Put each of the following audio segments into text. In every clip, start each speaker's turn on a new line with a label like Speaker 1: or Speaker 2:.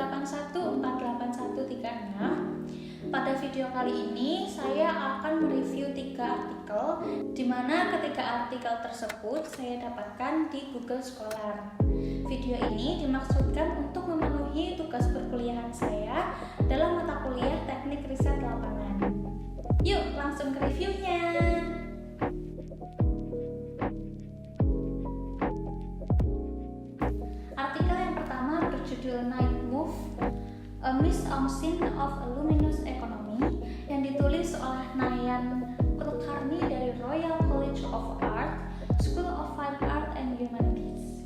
Speaker 1: 8814836. Pada video kali ini saya akan mereview 3 artikel, di mana ketiga artikel tersebut saya dapatkan di Google Scholar. Video ini dimaksudkan untuk memenuhi tugas perkuliahan saya dalam mata kuliah Teknik Riset Lapangan. Yuk langsung ke reviewnya. Artikel yang pertama berjudul Night Move, A Miss-on-Scene of a Luminous Economy, yang ditulis oleh Nayan Kulkarni dari Royal College of Art, School of Fine Art and Humanities.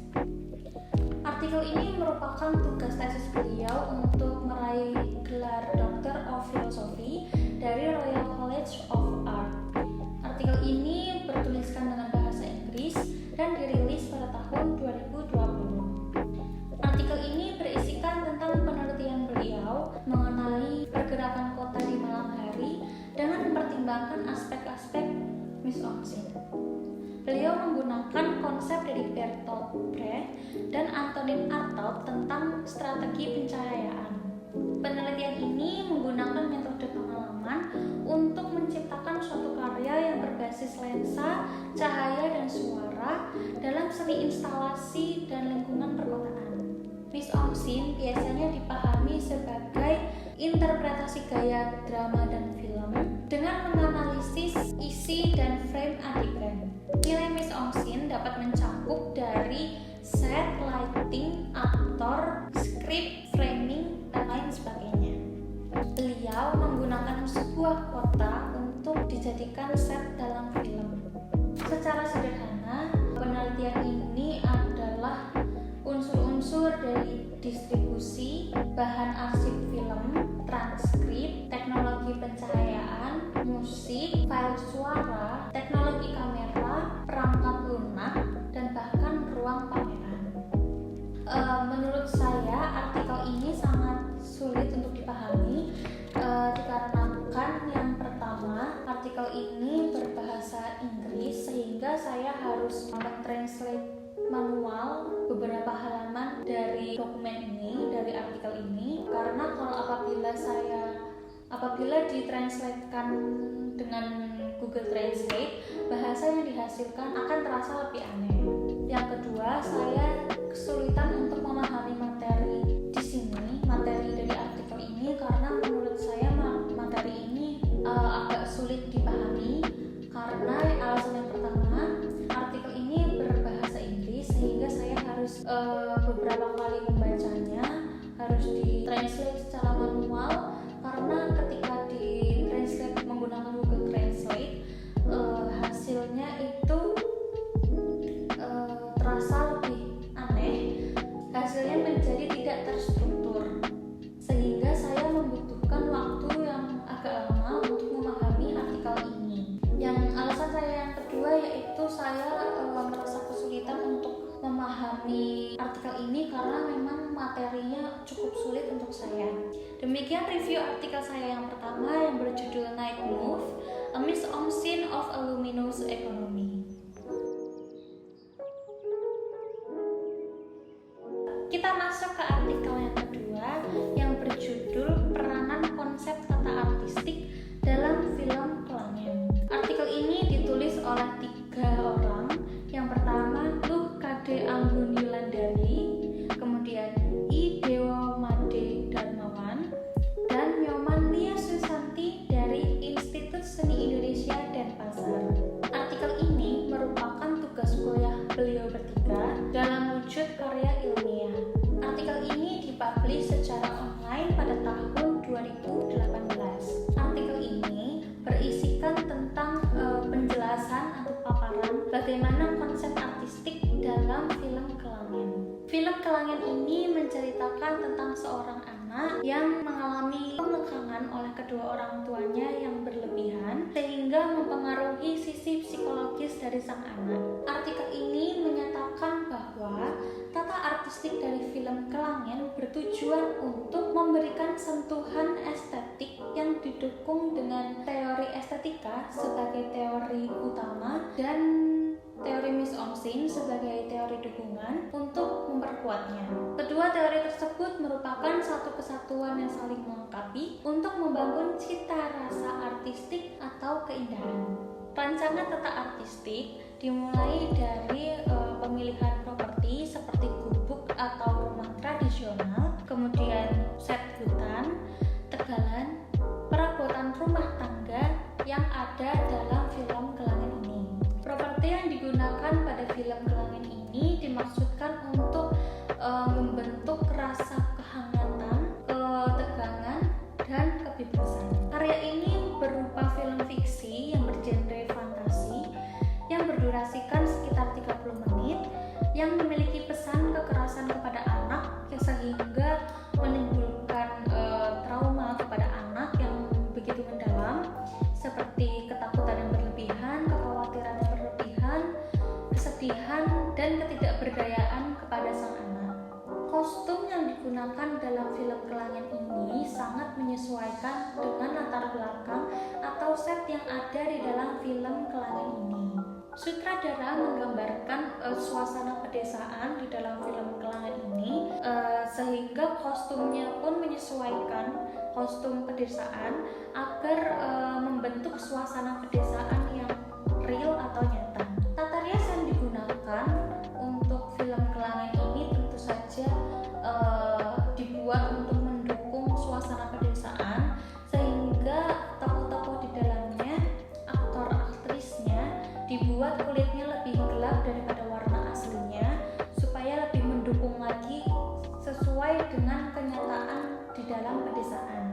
Speaker 1: Artikel ini merupakan tugas tesis beliau untuk meraih gelar Doctor of Philosophy dari Royal College of Art. Artikel ini bertuliskan dengan bahasa Inggris dan dirilis pada tahun 2020. Artikel ini berisikan tentang penelitian beliau mengenai pergerakan kota di malam hari dengan mempertimbangkan aspek-aspek mise-en-scène. Beliau menggunakan konsep dari Bertolt Brecht dan Antonin Artaud tentang strategi pencahayaan. Penelitian ini menggunakan metode pengalaman untuk menciptakan suatu karya yang berbasis lensa, cahaya, dan suara dalam seni instalasi dan lingkungan perkotaan. Mise-en-scène biasanya dipahami sebagai interpretasi gaya drama dan film dengan menganalisis isi dan frame adegan. Nilai mise-en-scène dapat mencakup dari set, lighting, aktor, skrip, framing, dan lain sebagainya. Beliau menggunakan sebuah kota untuk dijadikan set dalam film. Secara sederhana, penelitian ini adalah unsur-unsur dari distribusi, bahan arsip film, transkrip, teknologi pencahayaan, musik, file suara, teknologi kamera, perangkat lunak, dan bahkan ruang pameran. Menurut saya, artikel ini sangat sulit untuk dipahami dikarenakan yang pertama, artikel ini berbahasa Inggris sehingga saya harus mentranslate manual beberapa halaman dari dokumen ini, dari artikel ini, karena apabila ditranslatekan dengan Google Translate, bahasa yang dihasilkan akan terasa lebih aneh. Yang kedua, saya kesulitan untuk memahami materi di sini, materi dari artikel ini, karena menurut saya materi ini agak sulit dipahami, karena alasan yang pertama, artikel ini berbahasa Inggris sehingga saya harus beberapa kali membacanya, harus ditranslate secara manual, karena ketika ditranslate menggunakan Google Translate, hasilnya itu terasa lebih aneh, hasilnya menjadi tidak terstruktur, sehingga saya membutuhkan waktu yang agak lama untuk memahami artikel ini. Yang alasan saya yang kedua yaitu saya merasa kesulitan untuk memahami artikel ini karena memang materinya cukup sulit untuk saya. Demikian review artikel saya yang pertama yang berjudul Night Move, A Mise-en-Scène of a Luminous Economy. Kita masuk ke artikel yang kedua yang berjudul Peranan Konsep Tata Artistik dalam Film Kelangen. Artikel ini ditulis oleh 3 orang. Yang pertama, Luh Kade Anggun Yulandari, kemudian I Dewa Made Darmawan, dan Nyoman Lia Susanti dari Institut Seni Indonesia Denpasar. Artikel ini merupakan tugas kuliah beliau bertiga dalam wujud karya ilmiah. Artikel ini dipublish secara online pada tahun 2018. Artikel ini berisikan tentang penjelasan atau paparan bagaimana konsep artistik dalam film Kelangen. Film Kelangen ini menceritakan tentang seorang anak yang mengalami pengekangan oleh kedua orang tuanya yang berlebihan sehingga mempengaruhi sisi psikologis dari sang anak. Artikel ini menyatakan bahwa tata artistik dari film Kelangen bertujuan untuk memberikan sentuhan estetik yang didukung dengan teori estetika sebagai teori utama dan teori mise-en-scène sebagai teori dukungan untuk memperkuatnya. Kedua Kedua teori tersebut merupakan satu kesatuan yang saling melengkapi untuk membangun cita rasa artistik atau keindahan. Rancangan tata artistik dimulai dari pemilihan properti seperti gubuk atau rumah tradisional, kemudian set hutan, tegalan, perabotan rumah tangga yang ada dalam film Gelangin ini. Properti yang digunakan pada film Gelangin ini dimaksudkan untuk membentuk rasa kehangatan, ketegangan, dan kebebasan. Karya ini berupa film fiksi yang bergenre fantasi yang berdurasikan sekitar 30 menit yang memiliki pesan kekerasan kepada anak sehingga menimbulkan trauma kepada anak yang begitu mendalam seperti ketakutan yang berlebihan, kekhawatiran yang berlebihan, kesedihan, dan ketidakberdayaan kepada sang anak. Kostum yang digunakan dalam film Gelangin ini sangat menyesuaikan dengan latar belakang atau set yang ada di dalam film Gelangin ini. Sutradara menggambarkan suasana pedesaan di dalam film Gelangin ini sehingga kostumnya pun menyesuaikan kostum pedesaan agar membentuk suasana pedesaan yang real atau nyata. Tata rias yang digunakan untuk film Gelangin ini tentu saja dibuat untuk mendukung suasana pedesaan sehingga tokoh-tokoh di dalamnya, aktor-aktrisnya dibuat kulitnya lebih gelap daripada warna aslinya supaya lebih mendukung lagi sesuai dengan kenyataan di dalam pedesaan.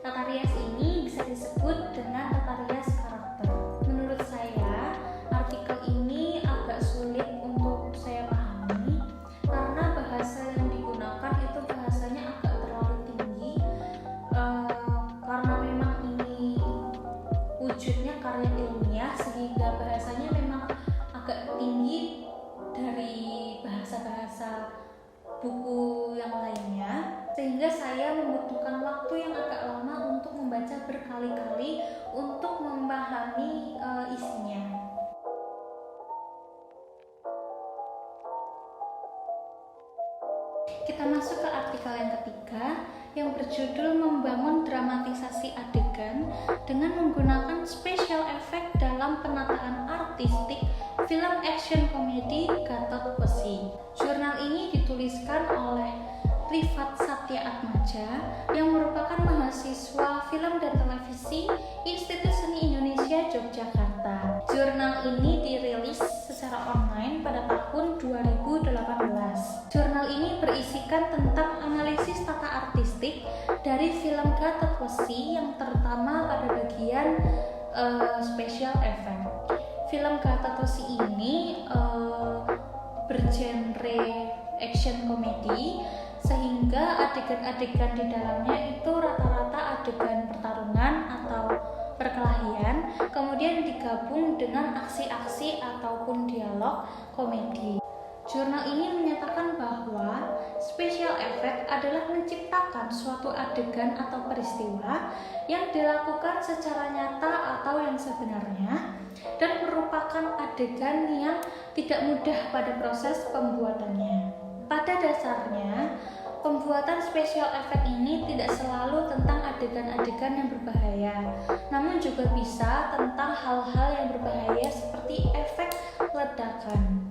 Speaker 1: Tata rias ini bisa disebut dengan tata rias karakter. Menurut saya, artikel ini agak sulit untuk saya pahami karena bahasa yang digunakan itu bahasanya agak terlalu tinggi karena memang ini wujudnya karya ilmiah sehingga bahasanya memang agak tinggi dari bahasa-bahasa buku yang lainnya sehingga saya membutuhkan waktu yang agak lama untuk membaca berkali-kali untuk memahami isinya. Kita masuk ke artikel yang ketiga yang berjudul membangun dramatisasi adegan dengan menggunakan special effect dalam penataan artistik film action komedi Gatot Besi. Jurnal ini dituliskan oleh Rifat Satya Atmaja yang merupakan mahasiswa film dan televisi Institut Seni Indonesia Yogyakarta. Jurnal ini dirilis secara online pada tahun 2018. Jurnal ini berisikan tentang analisis tata artistik dari film Gatot Besi yang terutama pada bagian special effect. Film Gatot Besi ini bergenre action komedi sehingga adegan-adegan di dalamnya itu rata-rata adegan pertarungan atau perkelahian, kemudian digabung dengan aksi-aksi ataupun dialog komedi. Jurnal ini menyatakan bahwa special effect adalah menciptakan suatu adegan atau peristiwa yang dilakukan secara nyata atau yang sebenarnya dan merupakan adegan yang tidak mudah pada proses pembuatannya. Pada dasarnya, pembuatan special effect ini tidak selalu tentang adegan-adegan yang berbahaya, namun juga bisa tentang hal-hal yang berbahaya seperti efek ledakan.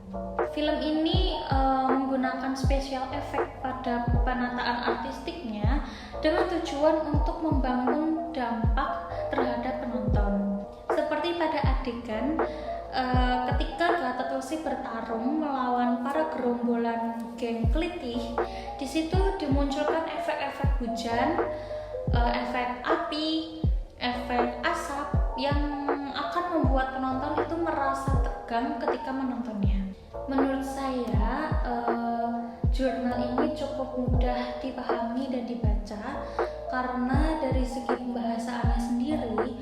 Speaker 1: Film ini menggunakan special effect pada penataan artistiknya dengan tujuan untuk membangun dampak terhadap penonton. Seperti pada adegan ketika Gatot Besi bertarung melawan para gerombolan geng Kelitih, di situ dimunculkan efek-efek hujan, efek api, efek asap yang akan membuat penonton itu merasa tegang ketika menontonnya. Menurut saya, jurnal ini cukup mudah dipahami dan dibaca karena dari segi pembahasannya sendiri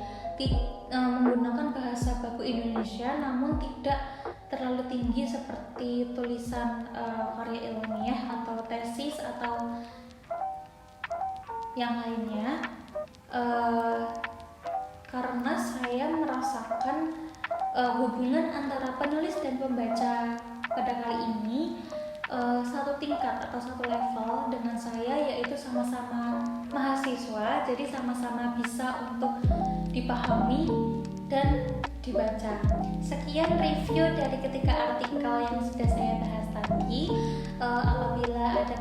Speaker 1: menggunakan bahasa baku Indonesia namun tidak terlalu tinggi seperti tulisan karya ilmiah atau tesis atau yang lainnya, karena saya merasakan hubungan antara penulis dan pembaca pada kali ini satu tingkat atau satu level dengan saya, yaitu sama-sama mahasiswa, jadi sama-sama bisa untuk dipahami dan dibaca. Sekian review dari ketiga artikel yang sudah saya bahas tadi. Apabila ada